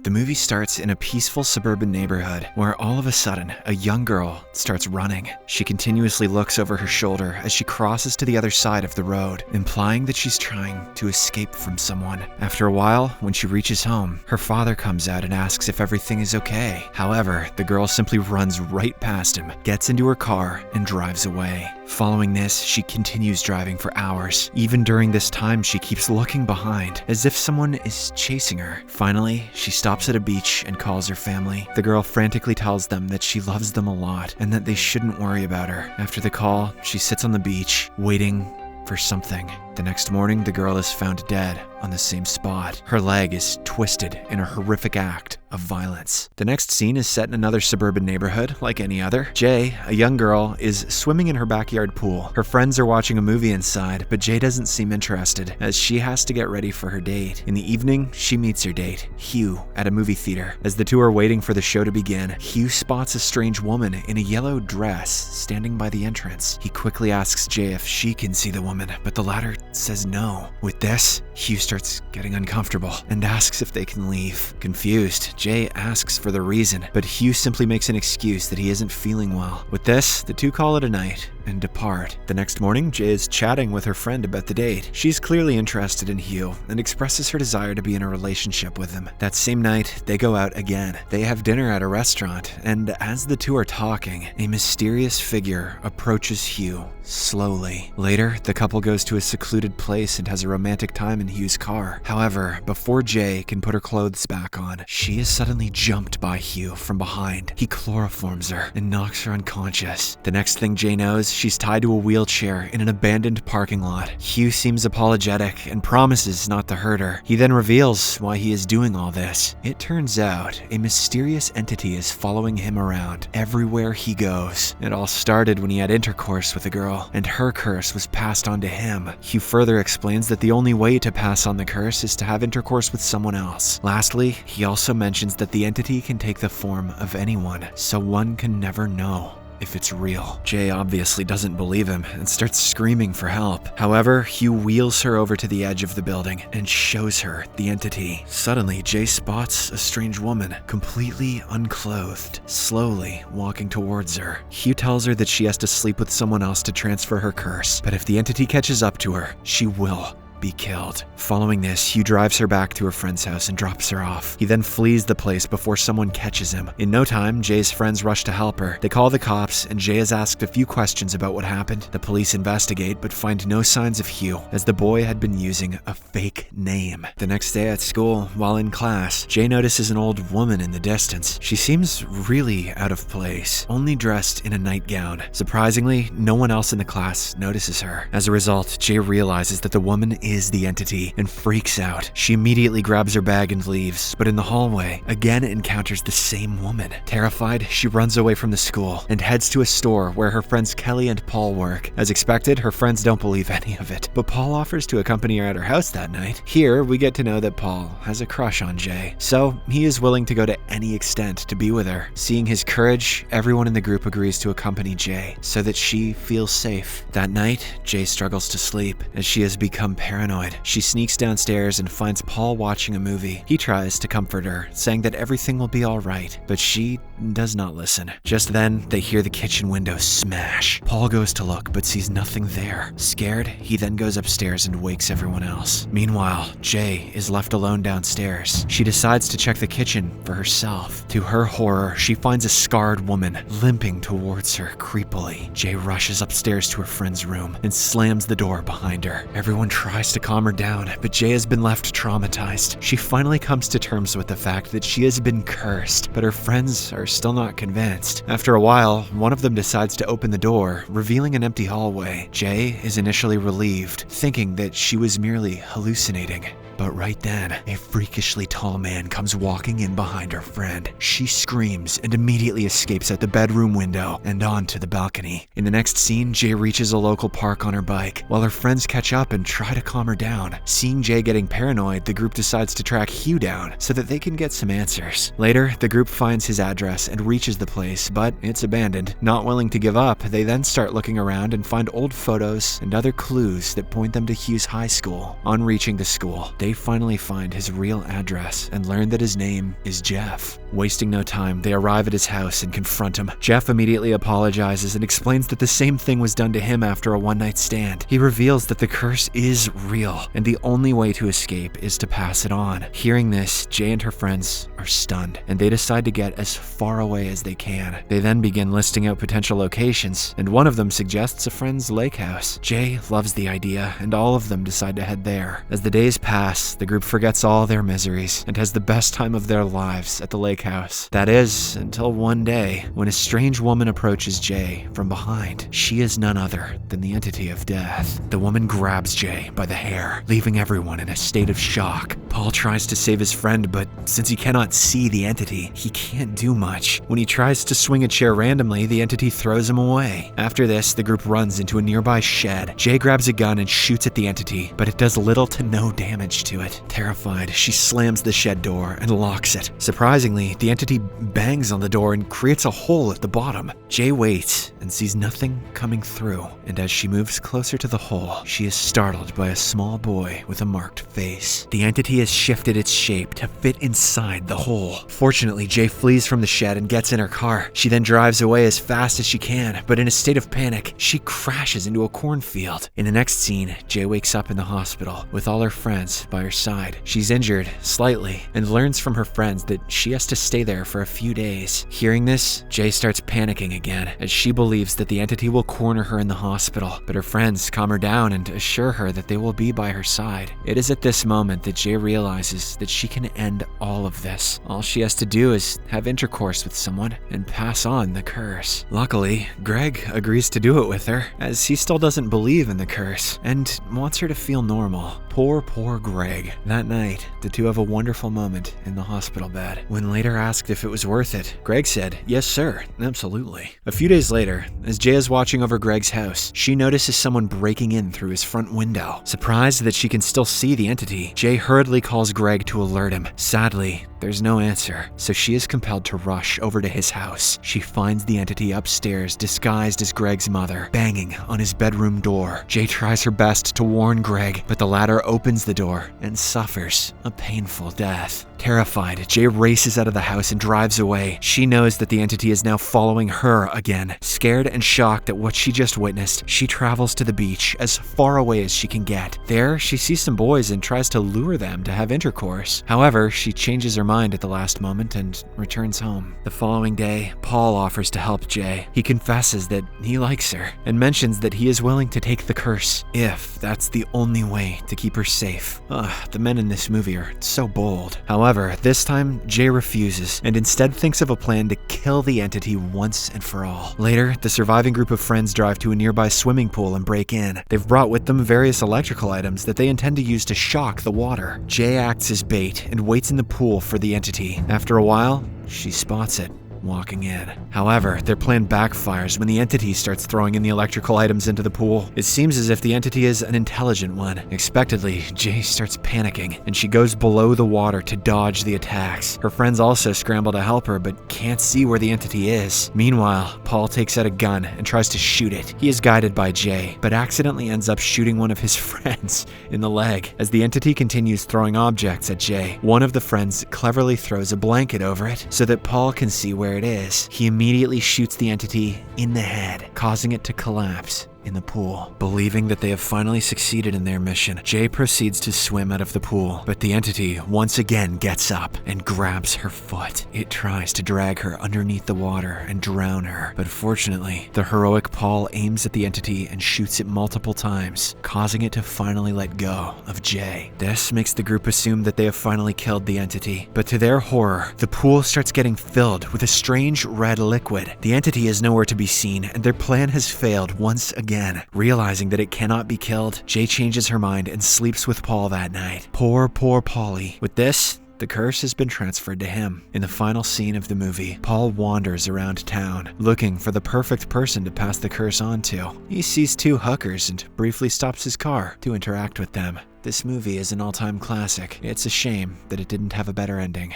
The movie starts in a peaceful suburban neighborhood where all of a sudden, a young girl starts running. She continuously looks over her shoulder as she crosses to the other side of the road, implying that she's trying to escape from someone. After a while, when she reaches home, her father comes out and asks if everything is okay. However, the girl simply runs right past him, gets into her car, and drives away. Following this, she continues driving for hours. Even during this time, she keeps looking behind, as if someone is chasing her. Finally, she stops at a beach and calls her family. The girl frantically tells them that she loves them a lot and that they shouldn't worry about her. After the call, she sits on the beach, waiting for something. The next morning, the girl is found dead on the same spot. Her leg is twisted in a horrific act of violence. The next scene is set in another suburban neighborhood, like any other. Jay, a young girl, is swimming in her backyard pool. Her friends are watching a movie inside, but Jay doesn't seem interested, as she has to get ready for her date. In the evening, she meets her date, Hugh, at a movie theater. As the two are waiting for the show to begin, Hugh spots a strange woman in a yellow dress standing by the entrance. He quickly asks Jay if she can see the woman, but the latter says no. With this, Hugh starts getting uncomfortable and asks if they can leave. Confused, Jay asks for the reason, but Hugh simply makes an excuse that he isn't feeling well. With this, the two call it a night and depart. The next morning, Jay is chatting with her friend about the date. She's clearly interested in Hugh and expresses her desire to be in a relationship with him. That same night, they go out again. They have dinner at a restaurant, and as the two are talking, a mysterious figure approaches Hugh slowly. Later, the couple goes to a secluded place and has a romantic time in Hugh's car. However, before Jay can put her clothes back on, she is suddenly jumped by Hugh from behind. He chloroforms her and knocks her unconscious. The next thing Jay knows, she's tied to a wheelchair in an abandoned parking lot. Hugh seems apologetic and promises not to hurt her. He then reveals why he is doing all this. It turns out a mysterious entity is following him around everywhere he goes. It all started when he had intercourse with a girl, and her curse was passed on to him. Hugh further explains that the only way to pass on the curse is to have intercourse with someone else. Lastly, he also mentions that the entity can take the form of anyone, so one can never know if it's real. Jay obviously doesn't believe him and starts screaming for help. However, Hugh wheels her over to the edge of the building and shows her the entity. Suddenly, Jay spots a strange woman, completely unclothed, slowly walking towards her. Hugh tells her that she has to sleep with someone else to transfer her curse, but if the entity catches up to her, she will be killed. Following this, Hugh drives her back to her friend's house and drops her off. He then flees the place before someone catches him. In no time, Jay's friends rush to help her. They call the cops, and Jay is asked a few questions about what happened. The police investigate, but find no signs of Hugh, as the boy had been using a fake name. The next day at school, while in class, Jay notices an old woman in the distance. She seems really out of place, only dressed in a nightgown. Surprisingly, no one else in the class notices her. As a result, Jay realizes that the woman is the entity and freaks out. She immediately grabs her bag and leaves, but in the hallway, again encounters the same woman. Terrified, she runs away from the school and heads to a store where her friends Kelly and Paul work. As expected, her friends don't believe any of it, but Paul offers to accompany her at her house that night. Here, we get to know that Paul has a crush on Jay, so he is willing to go to any extent to be with her. Seeing his courage, everyone in the group agrees to accompany Jay so that she feels safe. That night, Jay struggles to sleep as she has become paranoid. She sneaks downstairs and finds Paul watching a movie. He tries to comfort her, saying that everything will be all right, but she does not listen. Just then, they hear the kitchen window smash. Paul goes to look, but sees nothing there. Scared, he then goes upstairs and wakes everyone else. Meanwhile, Jay is left alone downstairs. She decides to check the kitchen for herself. To her horror, she finds a scarred woman limping towards her creepily. Jay rushes upstairs to her friend's room and slams the door behind her. Everyone tries to calm her down, but Jay has been left traumatized. She finally comes to terms with the fact that she has been cursed, but her friends are still not convinced. After a while, one of them decides to open the door, revealing an empty hallway. Jay is initially relieved, thinking that she was merely hallucinating. But right then, a freakishly tall man comes walking in behind her friend. She screams and immediately escapes out the bedroom window and onto the balcony. In the next scene, Jay reaches a local park on her bike, while her friends catch up and try to calm her down. Seeing Jay getting paranoid, the group decides to track Hugh down so that they can get some answers. Later, the group finds his address and reaches the place, but it's abandoned. Not willing to give up, they then start looking around and find old photos and other clues that point them to Hugh's high school. On reaching the school, they finally find his real address and learn that his name is Jeff. Wasting no time, they arrive at his house and confront him. Jeff immediately apologizes and explains that the same thing was done to him after a one-night stand. He reveals that the curse is real, and the only way to escape is to pass it on. Hearing this, Jay and her friends are stunned, and they decide to get as far away as they can. They then begin listing out potential locations, and one of them suggests a friend's lake house. Jay loves the idea, and all of them decide to head there. As the days pass, the group forgets all their miseries and has the best time of their lives at the lake house. That is, until one day, when a strange woman approaches Jay from behind. She is none other than the entity of death. The woman grabs Jay by the hair, leaving everyone in a state of shock. Paul tries to save his friend, but since he cannot see the entity, he can't do much. When he tries to swing a chair randomly, the entity throws him away. After this, the group runs into a nearby shed. Jay grabs a gun and shoots at the entity, but it does little to no damage to it. Terrified, she slams the shed door and locks it. Surprisingly, the entity bangs on the door and creates a hole at the bottom. Jay waits and sees nothing coming through, and as she moves closer to the hole, she is startled by a small boy with a marked face. The entity has shifted its shape to fit inside the hole. Fortunately, Jay flees from the shed and gets in her car. She then drives away as fast as she can, but in a state of panic, she crashes into a cornfield. In the next scene, Jay wakes up in the hospital with all her friends by her side. She's injured slightly and learns from her friends that she has to stay there for a few days. Hearing this, Jay starts panicking again as she believes that the entity will corner her in the hospital, but her friends calm her down and assure her that they will be by her side. It is at this moment that Jay realizes that she can end all of this. All she has to do is have intercourse with someone and pass on the curse. Luckily, Greg agrees to do it with her, as he still doesn't believe in the curse and wants her to feel normal. Poor Greg. That night, the two have a wonderful moment in the hospital bed. When later asked if it was worth it, Greg said, "Yes, sir, absolutely." A few days later, as Jay is watching over Greg's house, she notices someone breaking in through his front window. Surprised that she can still see the entity, Jay hurriedly calls Greg to alert him. Sadly, there's no answer, so she is compelled to rush over to his house. She finds the entity upstairs disguised as Greg's mother, banging on his bedroom door. Jay tries her best to warn Greg, but the latter opens the door and suffers a painful death. Terrified, Jay races out of the house and drives away. She knows that the entity is now following her again. Scared and shocked at what she just witnessed, she travels to the beach as far away as she can get. There, she sees some boys and tries to lure them to have intercourse. However, she changes her mind at the last moment and returns home. The following day, Paul offers to help Jay. He confesses that he likes her and mentions that he is willing to take the curse if that's the only way to keep her safe. The men in this movie are so bold. However, this time, Jay refuses and instead thinks of a plan to kill the entity once and for all. Later, the surviving group of friends drive to a nearby swimming pool and break in. They've brought with them various electrical items that they intend to use to shock the water. Jay acts as bait and waits in the pool for the entity. After a while, she spots it walking in. However, their plan backfires when the entity starts throwing in the electrical items into the pool. It seems as if the entity is an intelligent one. Unexpectedly, Jay starts panicking, and she goes below the water to dodge the attacks. Her friends also scramble to help her, but can't see where the entity is. Meanwhile, Paul takes out a gun and tries to shoot it. He is guided by Jay, but accidentally ends up shooting one of his friends in the leg. As the entity continues throwing objects at Jay, one of the friends cleverly throws a blanket over it so that Paul can see where it is. He immediately shoots the entity in the head, causing it to collapse in the pool. Believing that they have finally succeeded in their mission, Jay proceeds to swim out of the pool, but the entity once again gets up and grabs her foot. It tries to drag her underneath the water and drown her, but fortunately, the heroic Paul aims at the entity and shoots it multiple times, causing it to finally let go of Jay. This makes the group assume that they have finally killed the entity, but to their horror, the pool starts getting filled with a strange red liquid. The entity is nowhere to be seen, and their plan has failed once again. Realizing that it cannot be killed, Jay changes her mind and sleeps with Paul that night. Poor Paulie. With this, the curse has been transferred to him. In the final scene of the movie, Paul wanders around town, looking for the perfect person to pass the curse on to. He sees two hookers and briefly stops his car to interact with them. This movie is an all-time classic. It's a shame that it didn't have a better ending.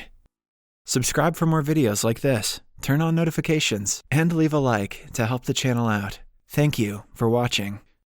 Subscribe for more videos like this, turn on notifications, and leave a like to help the channel out. Thank you for watching.